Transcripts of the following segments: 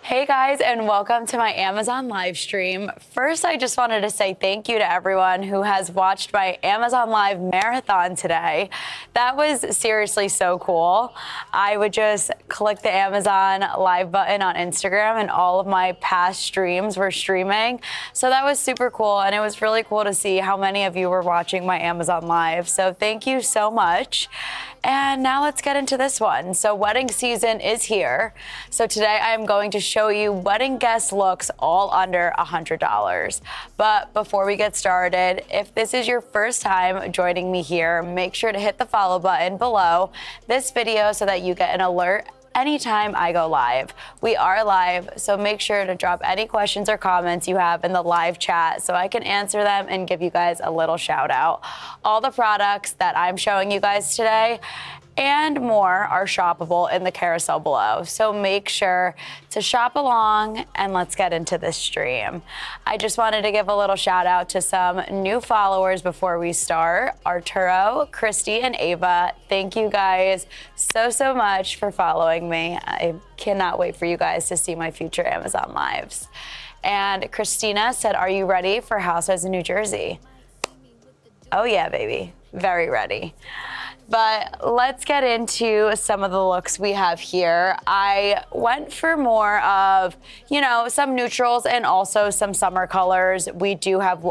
Hey guys, and welcome to my Amazon live stream. First, I just wanted to say thank you to everyone who has watched my Amazon Live marathon today. That was seriously so cool. I would just click the Amazon Live button on Instagram and all of my past streams were streaming. So that was super cool, and it was really cool to see how many of you were watching my Amazon Live. So thank you so much. And now let's get into this one. So wedding season is here. So today I am going to show you wedding guest looks all under $100. But before we get started, if this is your first time joining me here, make sure to hit the follow button below this video so that you get an alert anytime I go live. We are live, so make sure to drop any questions or comments you have in the live chat so I can answer them and give you guys a little shout out. All the products that I'm showing you guys today and more are shoppable in the carousel below. So make sure to shop along and let's get into this stream. I just wanted to give a little shout out to some new followers before we start. Arturo, Christy, and Ava. Thank you guys so much for following me. I cannot wait for you guys to see my future Amazon lives. And Christina said, are you ready for Housewives in New Jersey? Oh yeah, baby, very ready. But let's get into some of the looks we have here. I went for more of, some neutrals and also some summer colors. We do have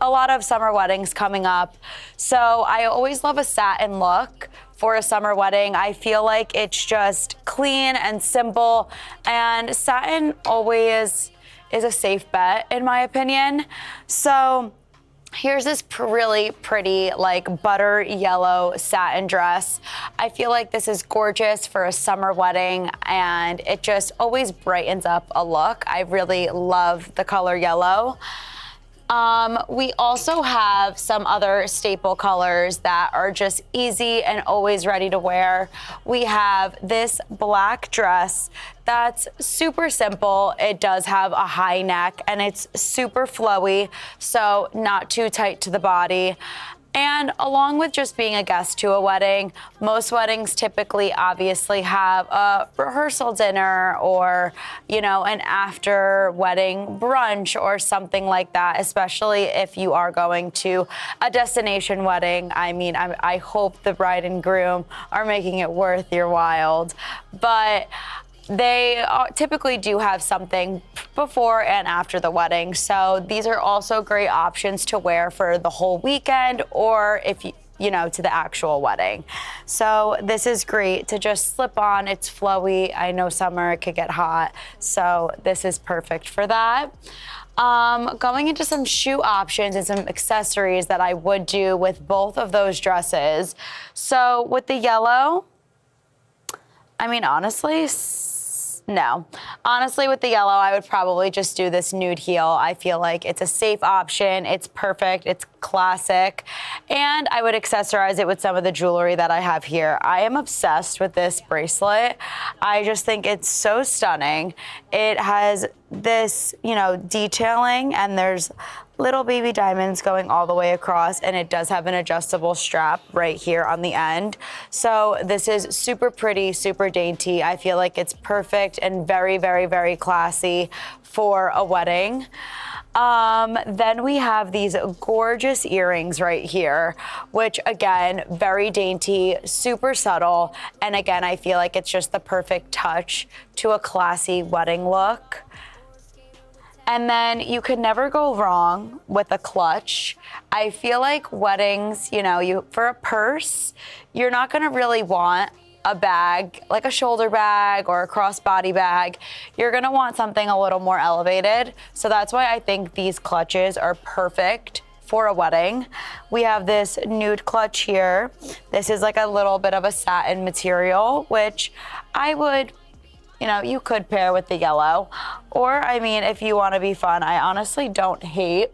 a lot of summer weddings coming up. So I always love a satin look for a summer wedding. I feel like it's just clean and simple, and satin always is a safe bet in my opinion. So here's this really pretty, like butter yellow satin dress. I feel like this is gorgeous for a summer wedding, and it just always brightens up a look. I really love the color yellow. We also have some other staple colors that are just easy and always ready to wear. We have this black dress that's super simple. It does have a high neck and it's super flowy, so not too tight to the body. And along with just being a guest to a wedding, most weddings typically obviously have a rehearsal dinner or, an after wedding brunch or something like that, especially if you are going to a destination wedding. I hope the bride and groom are making it worth your while. But they typically do have something before and after the wedding. So these are also great options to wear for the whole weekend or if to the actual wedding. So this is great to just slip on. It's flowy. I know summer it could get hot, so this is perfect for that. Going into some shoe options and some accessories that I would do with both of those dresses. So with the yellow, honestly, with the yellow, I would probably just do this nude heel. I feel like it's a safe option. It's perfect. It's classic. And I would accessorize it with some of the jewelry that I have here. I am obsessed with this bracelet. I just think it's so stunning. It has this, detailing, and there's little baby diamonds going all the way across, and it does have an adjustable strap right here on the end. So this is super pretty, super dainty. I feel like it's perfect and very, very, very classy for a wedding. Then we have these gorgeous earrings right here, which again, very dainty, super subtle. And again, I feel like it's just the perfect touch to a classy wedding look. And then you could never go wrong with a clutch. I feel like weddings, for a purse, you're not gonna really want a bag, like a shoulder bag or a crossbody bag. You're gonna want something a little more elevated. So that's why I think these clutches are perfect for a wedding. We have this nude clutch here. This is like a little bit of a satin material, which I would, you could pair with the yellow. Or, if you want to be fun, I honestly don't hate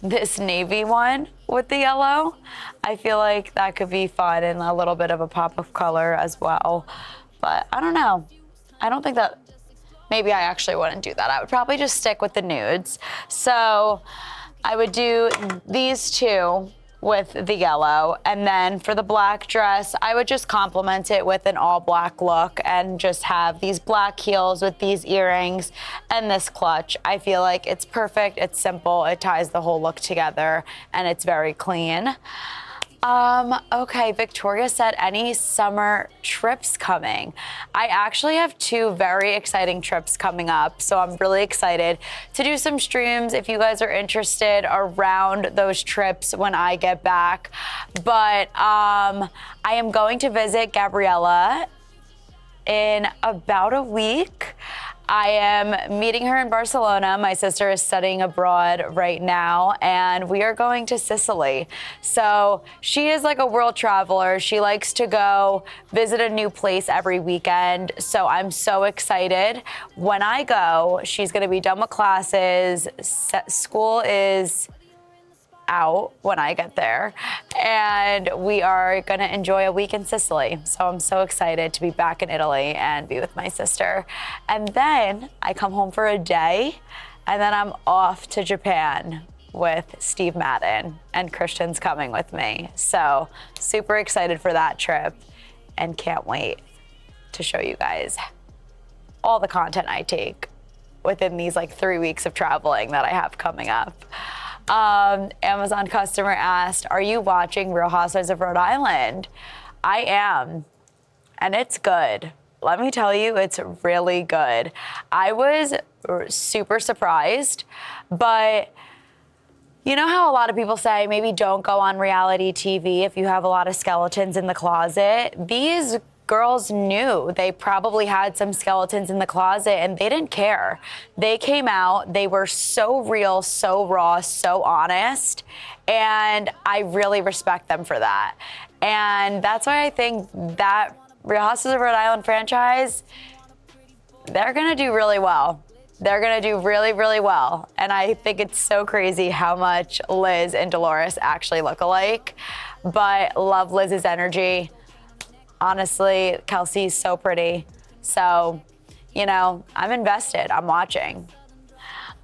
this navy one with the yellow. I feel like that could be fun and a little bit of a pop of color as well. But I don't know. I don't think that, maybe I actually wouldn't do that. I would probably just stick with the nudes. So I would do these two with the yellow. And then for the black dress, I would just complement it with an all black look and just have these black heels with these earrings and this clutch. I feel like it's perfect, it's simple, it ties the whole look together, and it's very clean. Okay, Victoria said, any summer trips coming? I actually have 2 very exciting trips coming up, so I'm really excited to do some streams if you guys are interested around those trips when I get back. But I am going to visit Gabriella in about a week. I am meeting her in Barcelona. My sister is studying abroad right now, and we are going to Sicily. So she is like a world traveler. She likes to go visit a new place every weekend. So I'm so excited. When I go, she's gonna be done with classes. School is out when I get there, and we are gonna enjoy a week in Sicily. So I'm so excited to be back in Italy and be with my sister. And then I come home for a day, and then I'm off to Japan with Steve Madden, and Christian's coming with me. So super excited for that trip and can't wait to show you guys all the content I take within these like 3 weeks of traveling that I have coming up. Amazon customer asked, are you watching Real Housewives of Rhode Island? I am, and it's good. Let me tell you, it's really good. I was super surprised, but you know how a lot of people say maybe don't go on reality TV if you have a lot of skeletons in the closet? These girls knew they probably had some skeletons in the closet, and they didn't care. They came out, they were so real, so raw, so honest, and I really respect them for that. And that's why I think that Real Housewives of Rhode Island franchise, they're gonna do really well. They're gonna do really, really well. And I think it's so crazy how much Liz and Dolores actually look alike, but love Liz's energy. Honestly, Kelsey's so pretty. So, you know, I'm invested, I'm watching.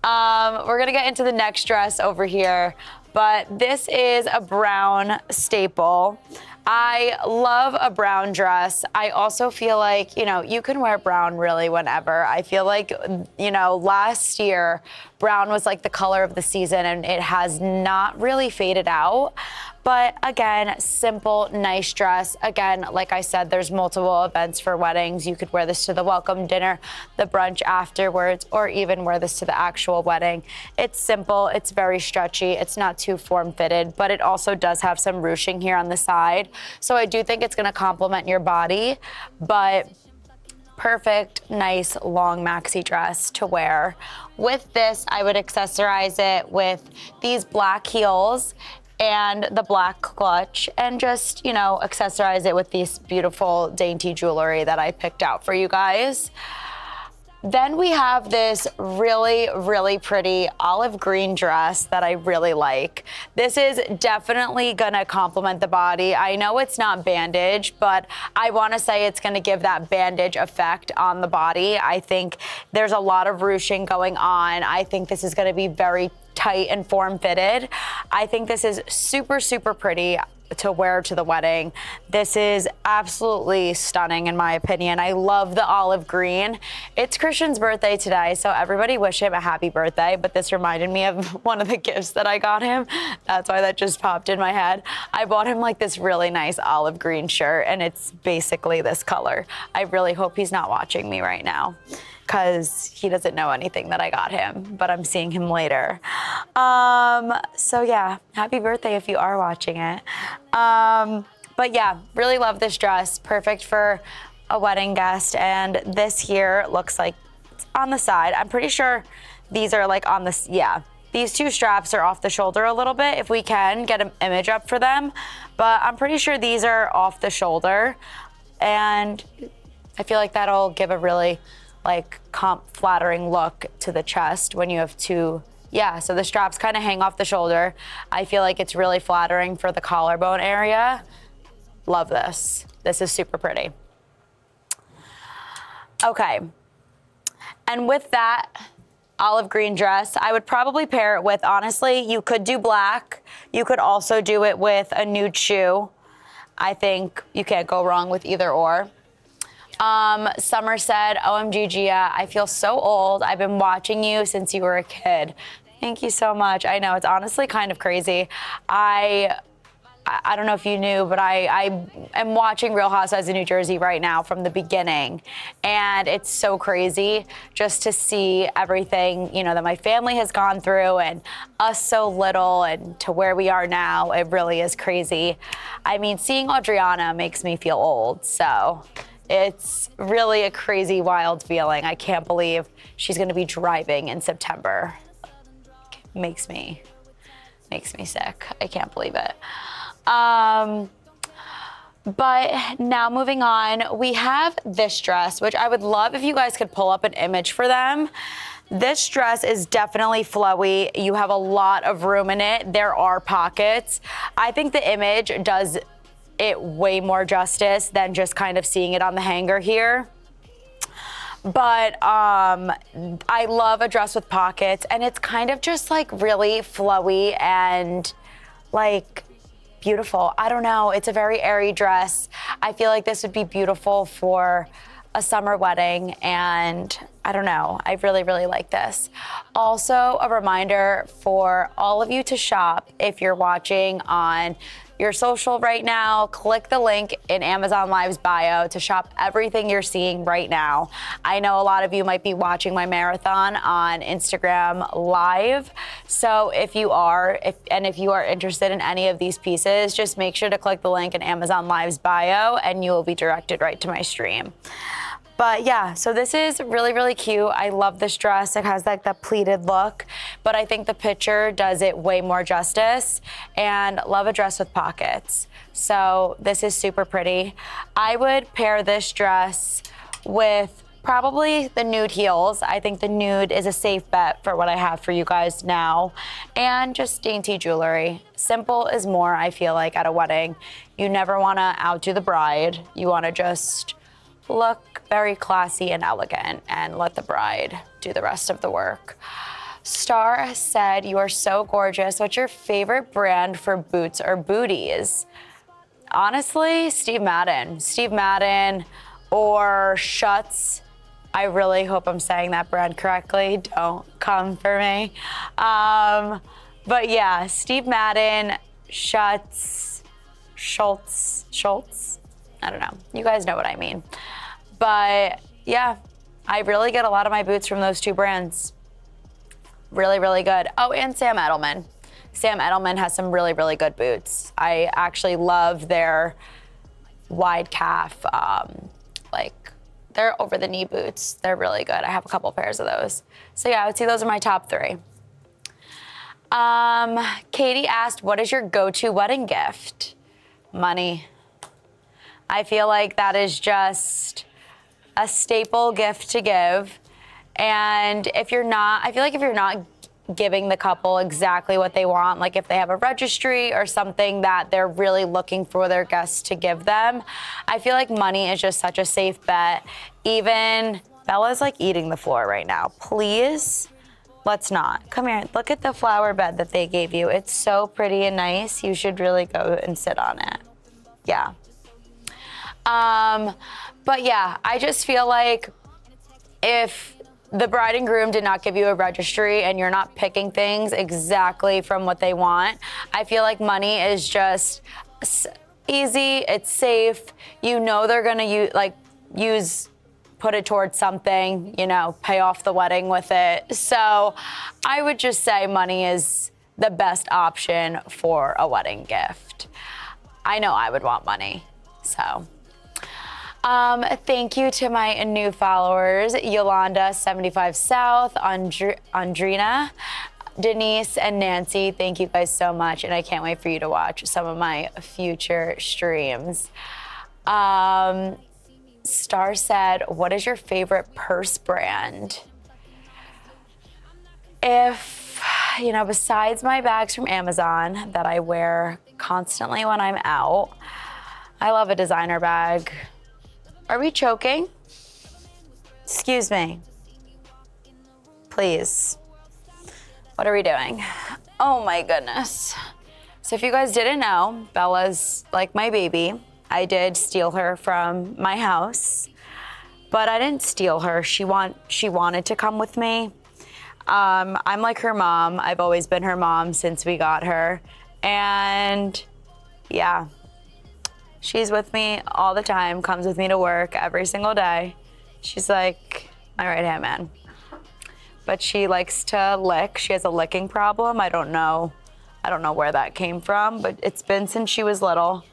We're gonna get into the next dress over here, but this is a brown staple. I love a brown dress. I also feel like, you know, you can wear brown really whenever. I feel like, you know, last year, brown was like the color of the season, and it has not really faded out. But again, simple, nice dress. Again, like I said, there's multiple events for weddings. You could wear this to the welcome dinner, the brunch afterwards, or even wear this to the actual wedding. It's simple, it's very stretchy, it's not too form-fitted, but it also does have some ruching here on the side. So I do think it's gonna complement your body, but perfect, nice, long maxi dress to wear. With this, I would accessorize it with these black heels and the black clutch, and just, you know, accessorize it with these beautiful dainty jewelry that I picked out for you guys. Then we have this really, really pretty olive green dress that I really like. This is definitely gonna complement the body. I know it's not bandage, but I wanna say it's gonna give that bandage effect on the body. I think there's a lot of ruching going on. I think this is gonna be very tight and form-fitted. I think this is super, super pretty to wear to the wedding. This is absolutely stunning in my opinion. I love the olive green. It's Christian's birthday today, so everybody wish him a happy birthday, but this reminded me of one of the gifts that I got him. That's why that just popped in my head. I bought him like this really nice olive green shirt, and it's basically this color. I really hope he's not watching me right now, because he doesn't know anything that I got him, but I'm seeing him later. So yeah, happy birthday if you are watching it. But yeah, really love this dress. Perfect for a wedding guest. And this here looks like it's on the side. I'm pretty sure these are like on this, yeah. These 2 straps are off the shoulder a little bit, if we can get an image up for them. But I'm pretty sure these are off the shoulder. And I feel like that'll give a really like flattering look to the chest when you have 2. Yeah, so the straps kind of hang off the shoulder. I feel like it's really flattering for the collarbone area. Love this. This is super pretty. Okay, and with that, olive green dress. I would probably pair it with, honestly, you could do black. You could also do it with a nude shoe. I think you can't go wrong with either or. Summer said, OMG Gia, I feel so old. I've been watching you since you were a kid. Thank you so much. I know, it's honestly kind of crazy. I don't know if you knew, but I am watching Real Housewives of New Jersey right now from the beginning. And it's so crazy just to see everything, you know, that my family has gone through and us so little and to where we are now. It really is crazy. I mean, seeing Adriana makes me feel old. So it's really a crazy, wild feeling. I can't believe she's going to be driving in September. Makes me sick. I can't believe it. But now moving on, we have this dress, which I would love if you guys could pull up an image for them. This dress is definitely flowy. You have a lot of room in it. There are pockets. I think the image does it way more justice than just kind of seeing it on the hanger here. But I love a dress with pockets, and it's kind of just like really flowy and like beautiful. I don't know. It's a very airy dress. I feel like this would be beautiful for a summer wedding, and I don't know. I really, really like this. Also, a reminder for all of you to shop. If you're watching on your social right now, click the link in Amazon Live's bio to shop everything you're seeing right now. I know a lot of you might be watching my marathon on Instagram Live. So if you are interested in any of these pieces, just make sure to click the link in Amazon Live's bio and you will be directed right to my stream. But yeah, so this is really, really cute. I love this dress. It has like that pleated look, but I think the picture does it way more justice, and love a dress with pockets. So this is super pretty. I would pair this dress with probably the nude heels. I think the nude is a safe bet for what I have for you guys now. And just dainty jewelry. Simple is more, I feel like, at a wedding. You never wanna outdo the bride. You wanna just look very classy and elegant and let the bride do the rest of the work. Star said, you are so gorgeous. What's your favorite brand for boots or booties? Honestly, Steve Madden. Steve Madden or Schutz. I really hope I'm saying that brand correctly. Don't come for me. But yeah, Steve Madden, Schutz, Schultz. I don't know. You guys know what I mean. But yeah, I really get a lot of my boots from those two brands. Really, really good. Oh, and Sam Edelman. Sam Edelman has some really, really good boots. I actually love their wide calf, they're over the knee boots. They're really good. I have a couple pairs of those. So yeah, I would say those are my top three. Katie asked, what is your go-to wedding gift? Money. I feel like that is just a staple gift to give. And I feel like if you're not giving the couple exactly what they want, like if they have a registry or something that they're really looking for their guests to give them, I feel like money is just such a safe bet. Even Bella's like eating the floor right now. Please, let's not. Come here, look at the flower bed that they gave you. It's so pretty and nice. You should really go and sit on it. Yeah. But yeah, I just feel like if the bride and groom did not give you a registry and you're not picking things exactly from what they want, I feel like money is just easy, it's safe. You know they're gonna put it towards something, you know, pay off the wedding with it. So I would just say money is the best option for a wedding gift. I know I would want money, so. Thank you to my new followers, Yolanda 75 South, Andrina, Denise, and Nancy. Thank you guys so much, and I can't wait for you to watch some of my future streams. Star said, what is your favorite purse brand? If, you know, besides my bags from Amazon that I wear constantly when I'm out, I love a designer bag. Are we choking? Excuse me. please. What are we doing? Oh my goodness. So if you guys didn't know, Bella's like my baby. I did steal her from my house, but I didn't steal her. She wanted to come with me. I'm like her mom. I've always been her mom since we got her. And yeah, she's with me all the time, comes with me to work every single day. She's like my right-hand man. But she likes to lick. She has a licking problem. I don't know where that came from, but it's been since she was little,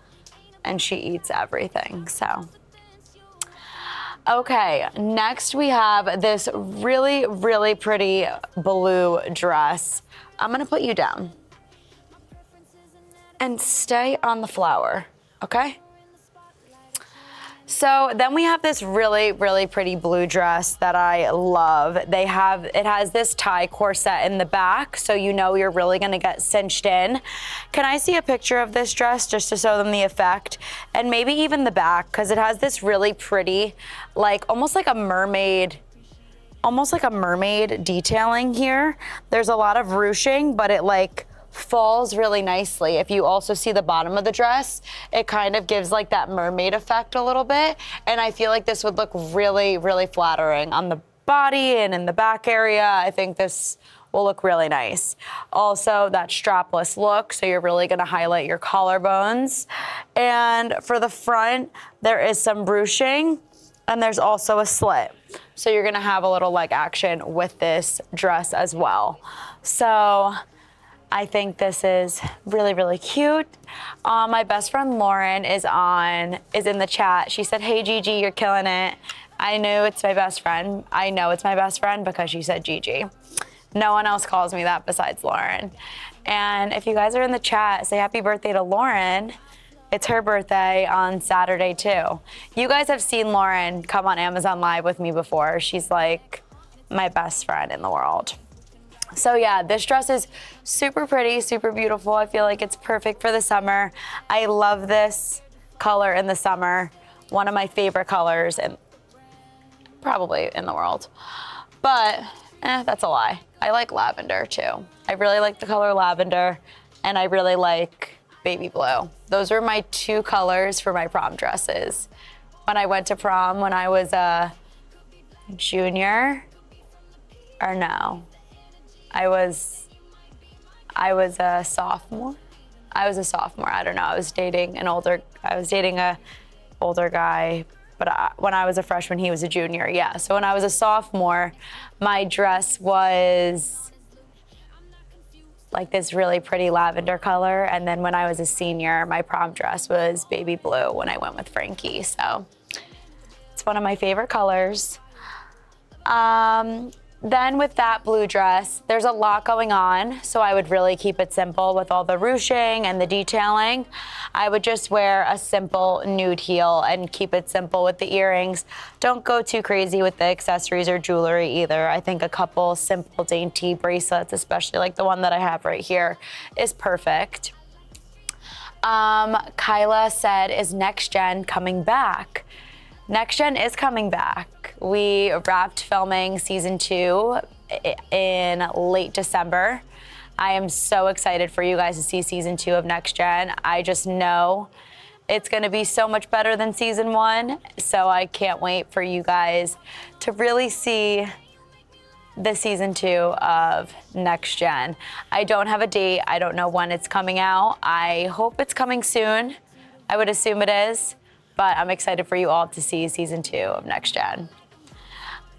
and she eats everything, so. Okay, next we have this really, really pretty blue dress. I'm gonna put you down and stay on the flower, okay? So then we have this really, really pretty blue dress that I love. It has this tie corset in the back, so you know you're really gonna get cinched in. Can I see a picture of this dress just to show them the effect? And maybe even the back, because it has this really pretty, like almost like a mermaid detailing here. There's a lot of ruching, but it like falls really nicely. If you also see the bottom of the dress, it kind of gives like that mermaid effect a little bit. And I feel like this would look really, really flattering on the body and in the back area. I think this will look really nice. Also, that strapless look, so you're really gonna highlight your collarbones. And for the front, there is some ruching, and there's also a slit. So you're gonna have a little leg action with this dress as well. So I think this is really, really cute. My best friend Lauren is in the chat. She said, "Hey Gigi, you're killing it." I knew it's my best friend. I know it's my best friend because she said Gigi. No one else calls me that besides Lauren. And if you guys are in the chat, say happy birthday to Lauren. It's her birthday on Saturday too. You guys have seen Lauren come on Amazon Live with me before. She's like my best friend in the world. So yeah, this dress is super pretty, super beautiful. I feel like it's perfect for the summer. I love this color in the summer. One of my favorite colors, and probably in the world. But that's a lie. I like lavender too. I really like the color lavender, and I really like baby blue. Those were my two colors for my prom dresses. When I went to prom when I was a junior, or no. I was a sophomore. I don't know. I was dating a older guy, but when I was a freshman, he was a junior. Yeah. So when I was a sophomore, my dress was like this really pretty lavender color. And then when I was a senior, my prom dress was baby blue when I went with Frankie. So it's one of my favorite colors. Then with that blue dress, there's a lot going on, so I would really keep it simple with all the ruching and the detailing. I would just wear a simple nude heel and keep it simple with the earrings. Don't go too crazy with the accessories or jewelry either. I think a couple simple dainty bracelets, especially like the one that I have right here, is perfect. Kyla said, is Next Gen coming back? Next Gen is coming back. We wrapped filming season 2 in late December. I am so excited for you guys to see season 2 of Next Gen. I just know it's gonna be so much better than season 1. So I can't wait for you guys to really see the season 2 of Next Gen. I don't have a date. I don't know when it's coming out. I hope it's coming soon. I would assume it is. But I'm excited for you all to see season 2 of Next Gen.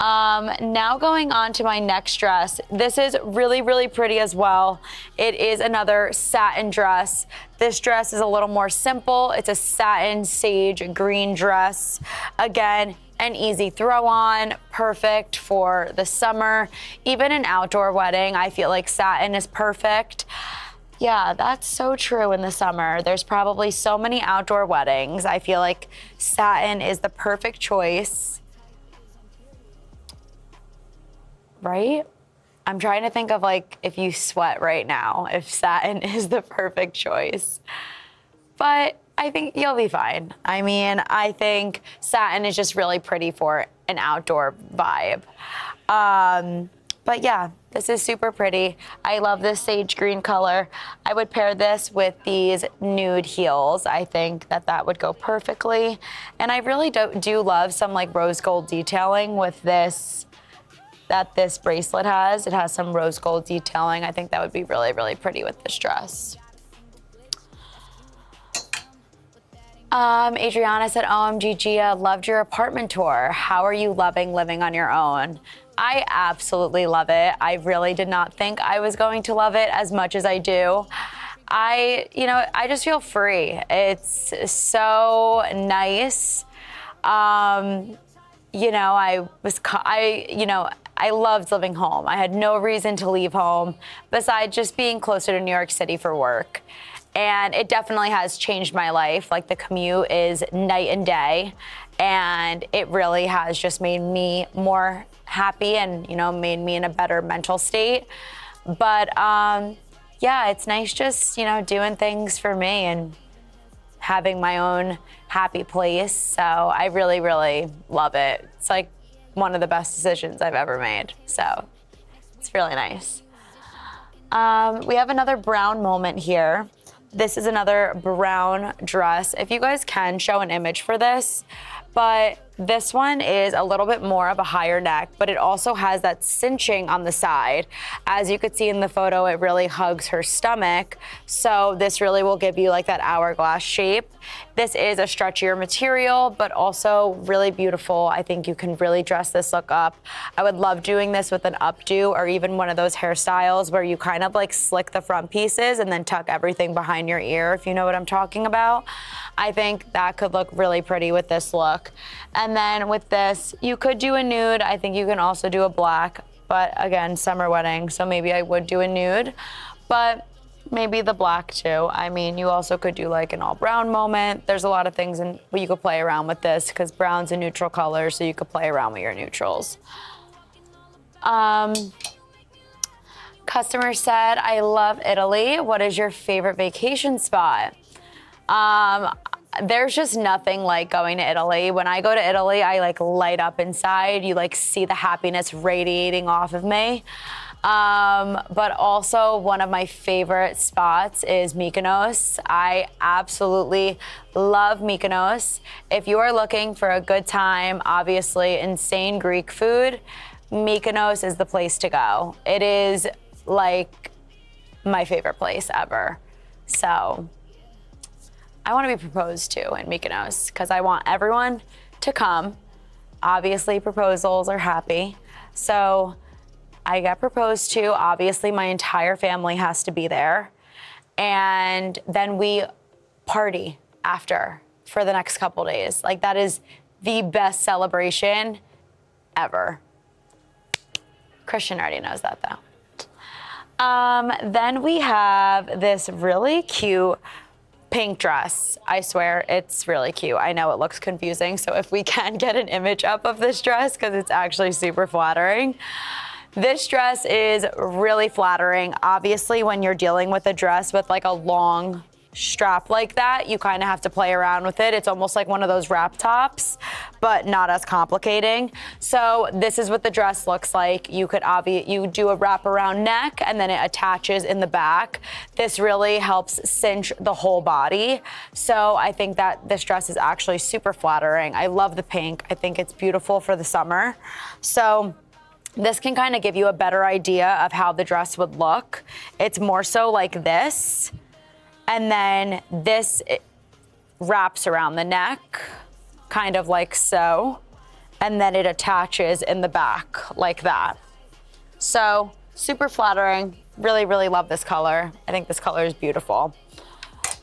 Now going on to my next dress. This is really, really pretty as well. It is another satin dress. This dress is a little more simple. It's a satin sage green dress. Again, an easy throw on, perfect for the summer. Even an outdoor wedding, I feel like satin is perfect. Yeah, that's so true in the summer. There's probably so many outdoor weddings. I feel like satin is the perfect choice. Right? I'm trying to think of like if you sweat right now, if satin is the perfect choice. But I think you'll be fine. I mean, I think satin is just really pretty for an outdoor vibe. But yeah, this is super pretty. I love this sage green color. I would pair this with these nude heels. I think that that would go perfectly. And I really do love some like rose gold detailing with this, that this bracelet has. It has some rose gold detailing. I think that would be really, really pretty with this dress. Adriana said, OMG Gia, loved your apartment tour. How are you loving living on your own? I absolutely love it. I really did not think I was going to love it as much as I do. I just feel free. It's so nice. I loved living home. I had no reason to leave home besides just being closer to New York City for work. And it definitely has changed my life. Like the commute is night and day. And it really has just made me more happy and, made me in a better mental state. But yeah, it's nice just, doing things for me and having my own happy place. So I really, really love it. It's like one of the best decisions I've ever made. So it's really nice. We have another brown moment here. This is another brown dress. If you guys can show an image for this, but this one is a little bit more of a higher neck, but it also has that cinching on the side. As you could see in the photo, it really hugs her stomach. So this really will give you like that hourglass shape. This is a stretchier material, but also really beautiful. I think you can really dress this look up. I would love doing this with an updo or even one of those hairstyles where you kind of like slick the front pieces and then tuck everything behind your ear, if you know what I'm talking about. I think that could look really pretty with this look. And then with this, you could do a nude. I think you can also do a black, but again, summer wedding, so maybe I would do a nude, but maybe the black too. I mean, you also could do like an all brown moment. There's a lot of things you could play around with this because brown's a neutral color, so you could play around with your neutrals. Customer said, I love Italy. What is your favorite vacation spot? There's just nothing like going to Italy. When I go to Italy, I like light up inside. You like see the happiness radiating off of me. But also one of my favorite spots is Mykonos. I absolutely love Mykonos. If you are looking for a good time, obviously insane Greek food, Mykonos is the place to go. It is like my favorite place ever. So I want to be proposed to in Mykonos because I want everyone to come. Obviously, proposals are happy. So I get proposed to. Obviously, my entire family has to be there. And then we party after for the next couple days. Like that is the best celebration ever. Christian already knows that though. Then we have this really cute pink dress. I swear it's really cute. I know it looks confusing, so if we can get an image up of this dress because it's actually super flattering. This dress is really flattering. Obviously, when you're dealing with a dress with like a long strap like that, you kind of have to play around with it. It's almost like one of those wrap tops, but not as complicating. So this is what the dress looks like. You do a wrap around neck and then it attaches in the back. This really helps cinch the whole body. So I think that this dress is actually super flattering. I love the pink. I think it's beautiful for the summer. So this can kind of give you a better idea of how the dress would look. It's more so like this. And then this wraps around the neck, kind of like so. And then it attaches in the back like that. So super flattering. Really, really love this color. I think this color is beautiful.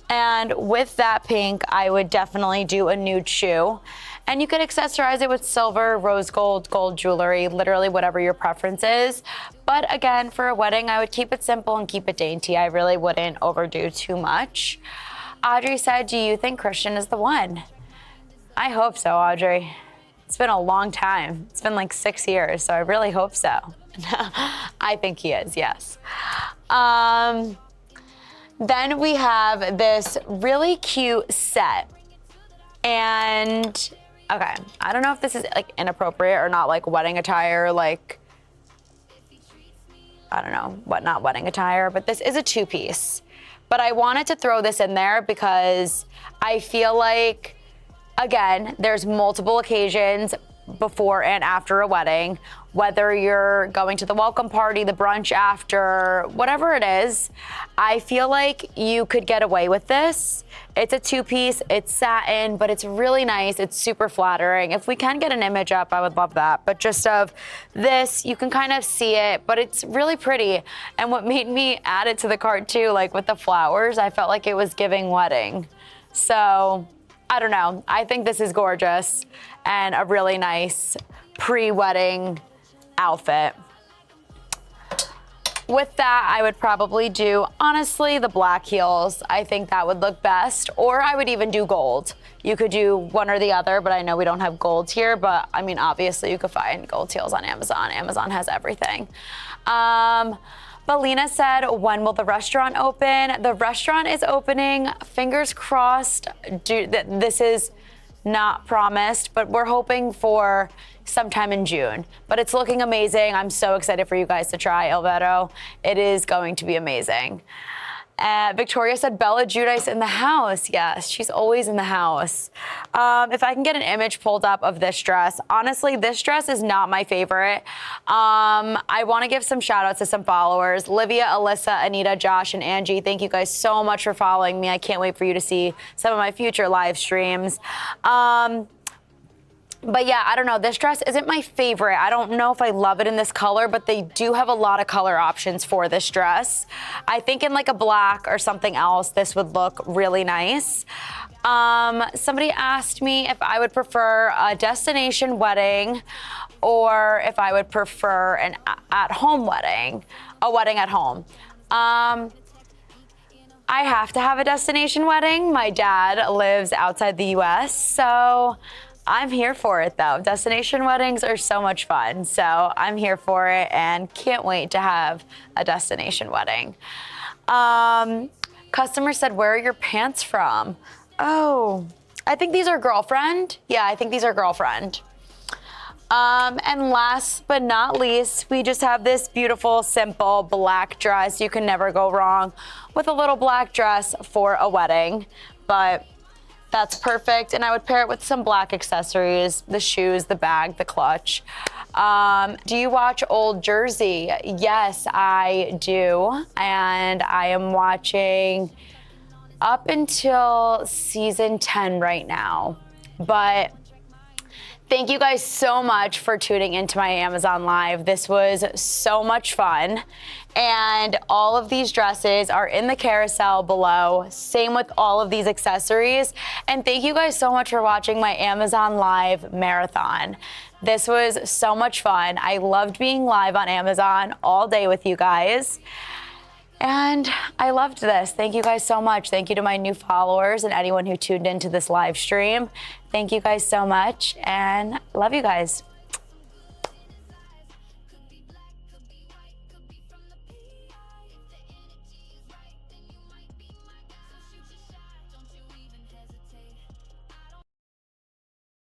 And with that pink, I would definitely do a nude shoe. And you could accessorize it with silver, rose gold, gold jewelry, literally whatever your preference is. But again, for a wedding, I would keep it simple and keep it dainty. I really wouldn't overdo too much. Audrey said, do you think Christian is the one? I hope so, Audrey. It's been a long time. It's been like 6 years, so I really hope so. I think he is, yes. Then we have this really cute set. And okay, I don't know if this is like inappropriate or not, like wedding attire, like I don't know, not wedding attire, but this is a two-piece. But I wanted to throw this in there because I feel like, again, there's multiple occasions before and after a wedding, whether you're going to the welcome party, the brunch after, whatever it is, I feel like you could get away with this. It's a two-piece, it's satin, but it's really nice. It's super flattering. If we can get an image up, I would love that. But just of this, you can kind of see it, but it's really pretty. And what made me add it to the cart too, like with the flowers, I felt like it was giving wedding. So I don't know. I think this is gorgeous and a really nice pre-wedding outfit. With that, I would probably do, honestly, the black heels. I think that would look best, or I would even do gold. You could do one or the other, but I know we don't have gold here, but I mean, obviously you could find gold heels on Amazon. Amazon has everything. Belina said, when will the restaurant open? The restaurant is opening, fingers crossed. This is not promised, but we're hoping for sometime in June. But it's looking amazing. I'm so excited for you guys to try El Vero. It is going to be amazing. Victoria said, Bella Giudice in the house. Yes, she's always in the house. If I can get an image pulled up of this dress. Honestly, this dress is not my favorite. I want to give some shout outs to some followers. Livia, Alyssa, Anita, Josh, and Angie. Thank you guys so much for following me. I can't wait for you to see some of my future live streams. But yeah, I don't know. This dress isn't my favorite. I don't know if I love it in this color, but they do have a lot of color options for this dress. I think in like a black or something else, this would look really nice. Somebody asked me if I would prefer a destination wedding or if I would prefer an at-home wedding, a wedding at home. I have to have a destination wedding. My dad lives outside the US, so I'm here for it though. Destination weddings are so much fun. So I'm here for it and can't wait to have a destination wedding. Customer said, where are your pants from? Oh, I think these are Girlfriend. Yeah, I think these are Girlfriend. And last but not least, we just have this beautiful, simple black dress. You can never go wrong with a little black dress for a wedding, but that's perfect. And I would pair it with some black accessories, the shoes, the bag, the clutch. Do you watch Old Jersey? Yes, I do. And I am watching up until season 10 right now. But thank you guys so much for tuning into my Amazon Live. This was so much fun. And all of these dresses are in the carousel below. Same with all of these accessories. And thank you guys so much for watching my Amazon Live marathon. This was so much fun. I loved being live on Amazon all day with you guys. And I loved this. Thank you guys so much. Thank you to my new followers and anyone who tuned into this live stream. Thank you guys so much and love you guys.